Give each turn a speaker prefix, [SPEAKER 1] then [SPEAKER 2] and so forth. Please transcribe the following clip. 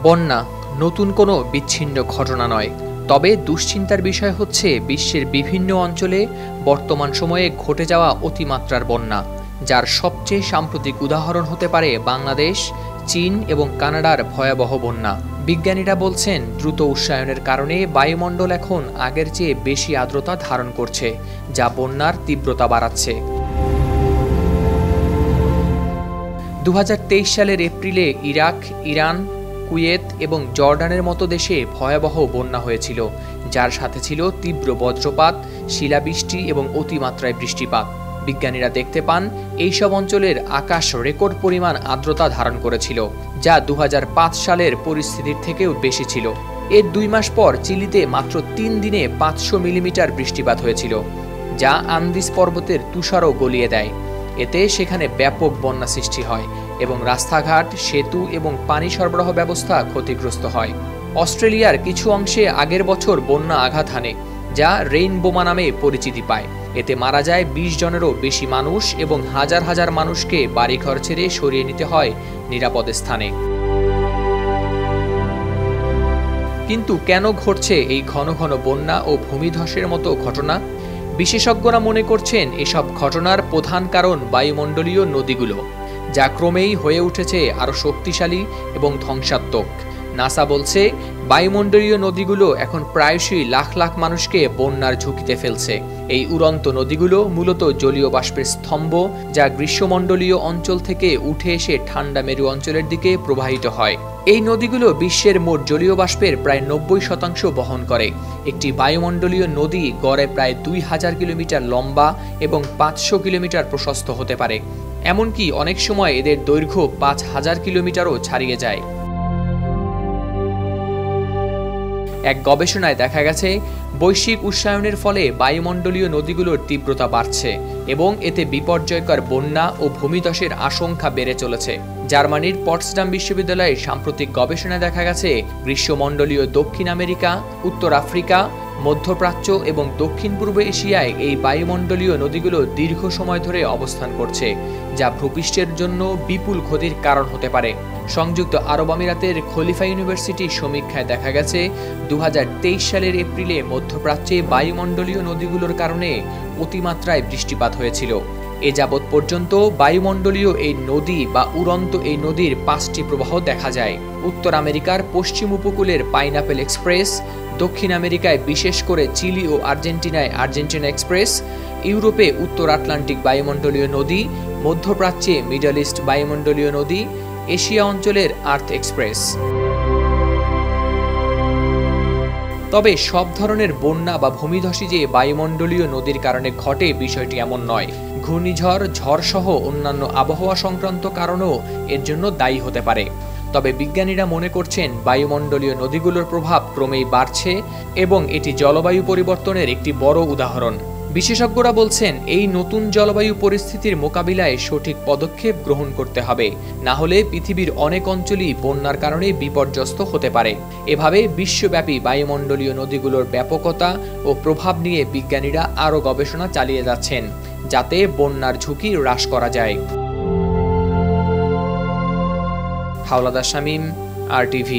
[SPEAKER 1] বন্যা নতুন কোনো বিচ্ছিন্ন ঘটনা নয়, তবে দুশ্চিন্তার বিষয় হচ্ছে বিশ্বের বিভিন্ন অঞ্চলে বর্তমান সময়ে ঘটে যাওয়া অতিমাত্রার বন্যা, যার সবচেয়ে সাম্প্রতিক উদাহরণ হতে পারে বাংলাদেশ, চীন এবং কানাডার ভয়াবহ বন্যা। বিজ্ঞানীরা বলছেন, দ্রুত উষ্ণায়নের কারণে বায়ুমণ্ডল এখন আগের চেয়ে বেশি আর্দ্রতা ধারণ করছে, যা বন্যার তীব্রতা বাড়াচ্ছে। 2023 সালের এপ্রিলে ইরাক, ইরান, কুয়েত এবং জর্ডানের মতো দেশে ভয়াবহ বন্যা হয়েছিল, যার সাথে ছিল তীব্র বজ্রপাত, শিলাবৃষ্টি এবং অতিমাত্রায় বৃষ্টিপাত। বিজ্ঞানীরা দেখতে পান এইসব অঞ্চলের আকাশ রেকর্ড পরিমাণ আর্দ্রতা ধারণ করেছিল, যা 2005 সালের পরিস্থিতির থেকেও বেশি ছিল। এর 2 মাস পর চিলিতে মাত্র 3 দিনে 500 মিলিমিটার বৃষ্টিপাত হয়েছিল, যা আন্দিজ পর্বতের তুষারও গলিয়ে দেয়। এতে সেখানে ব্যাপক বন্যা সৃষ্টি হয় এবং রাস্তাঘাট, সেতু এবং পানি সরবরাহ ব্যবস্থা ক্ষতিগ্রস্ত হয়। অস্ট্রেলিয়ার কিছু অংশে আগের বছর বন্যা আঘাত হানে, যা রেইনবোমা নামে পরিচিতি পায়। এতে মারা যায় 20 জনেরও বেশি মানুষ এবং হাজার হাজার মানুষকে বাড়িঘর ছেড়ে সরিয়ে নিতে হয় নিরাপদ স্থানে। কিন্তু কেন ঘটছে এই ঘন ঘন বন্যা ও ভূমিধসের মতো ঘটনা? বিশেষজ্ঞরা মনে করছেন এসব ঘটনার প্রধান কারণ বায়ুমণ্ডলীয় নদীগুলো, যা ক্রমেই হয়ে উঠেছে আরও শক্তিশালী এবং ধ্বংসাত্মক। নাসা বলছে, বায়ুমণ্ডলীয় নদীগুলো এখন প্রায়শই লাখ লাখ মানুষকে বন্যার ঝুঁকিতে ফেলছে। এই উড়ন্ত নদীগুলো মূলত জলীয় বাষ্পের স্তম্ভ, যা গ্রীষ্মমণ্ডলীয় অঞ্চল থেকে উঠে এসে ঠান্ডা মেরু অঞ্চলের দিকে প্রবাহিত হয়। এই নদীগুলো বিশ্বের মোট জলীয় বাষ্পের প্রায় 90% বহন করে। একটি বায়ুমণ্ডলীয় নদী গড়ে প্রায় 2000 কিলোমিটার লম্বা এবং 500 কিলোমিটার প্রশস্ত হতে পারে। এমনকি অনেক সময় এদের দৈর্ঘ্য 5000 কিলোমিটারও ছাড়িয়ে যায়। এক গবেষণায় দেখা গেছে, বৈশ্বিক উষ্ণায়নের ফলে বায়ুমণ্ডলীয় নদীগুলোর তীব্রতা বাড়ছে এবং এতে বিপর্যয়কর বন্যা ও ভূমিধসের আশঙ্কা বেড়ে চলেছে। জার্মানির পটসডাম বিশ্ববিদ্যালয়ের সাম্প্রতিক গবেষণায় দেখা গেছে, গ্রীষ্মমণ্ডলীয় দক্ষিণ আমেরিকা, উত্তর আফ্রিকা, মধ্যপ্রাচ্য এবং দক্ষিণ পূর্ব এশিয়ায় এই বায়ুমণ্ডলীয় নদীগুলো দীর্ঘ সময় ধরে অবস্থান করছে, যা ভূপৃষ্ঠের জন্য বিপুল ক্ষতির কারণ হতে পারে। সংযুক্ত আরব আমিরাতের খলিফা ইউনিভার্সিটির সমীক্ষায় দেখা গেছে, 2023 সালের এপ্রিলে মধ্যপ্রাচ্যে বায়ুমণ্ডলীয় নদীগুলোর কারণে অতিমাত্রায় বৃষ্টিপাত হয়েছিল। এ যাবৎ পর্যন্ত বায়ুমণ্ডলীয় এই নদী বা উড়ন্ত এই নদীর 5টি প্রবাহ দেখা যায়। উত্তর আমেরিকার পশ্চিম উপকূলের পাইনাপেল এক্সপ্রেস, দক্ষিণ আমেরিকায় বিশেষ করে চিলি ও আর্জেন্টিনায় আর্জেন্টিনা এক্সপ্রেস, ইউরোপে উত্তর আটলান্টিক বায়ুমণ্ডলীয় নদী, মধ্যপ্রাচ্যে মিডল ইস্ট বায়ুমণ্ডলীয় নদী, এশিয়া অঞ্চলের আর্থ এক্সপ্রেস। তবে সব ধরনের বন্যা বা ভূমিধসই যে বায়ুমণ্ডলীয় নদীর কারণে ঘটে, বিষয়টি এমন নয়। ঘূর্ণিঝড়, ঝড় সহ অন্যান্য আবহাওয়া সংক্রান্ত কারণও এর জন্য দায়ী হতে পারে। তবে বিজ্ঞানীরা মনে করছেন, বায়ুমণ্ডলীয় নদীগুলোর প্রভাব ক্রমেই বাড়ছে এবং এটি জলবায়ু পরিবর্তনের একটি বড় উদাহরণ। বিশেষজ্ঞরা বলছেন, এই নতুন জলবায়ু পরিস্থিতির মোকাবিলায় সঠিক পদক্ষেপ গ্রহণ করতে হবে, না হলে পৃথিবীর অনেক অঞ্চলই বন্যার কারণে বিপর্যস্ত হতে পারে। এভাবে বিশ্বব্যাপী বায়ুমণ্ডলীয় নদীগুলোর ব্যাপকতা ও প্রভাব নিয়ে বিজ্ঞানীরা আরও গবেষণা চালিয়ে যাচ্ছেন, যাতে বন্যার ঝুঁকি হ্রাস করা যায়। হাওলাদার শামীম, RTV।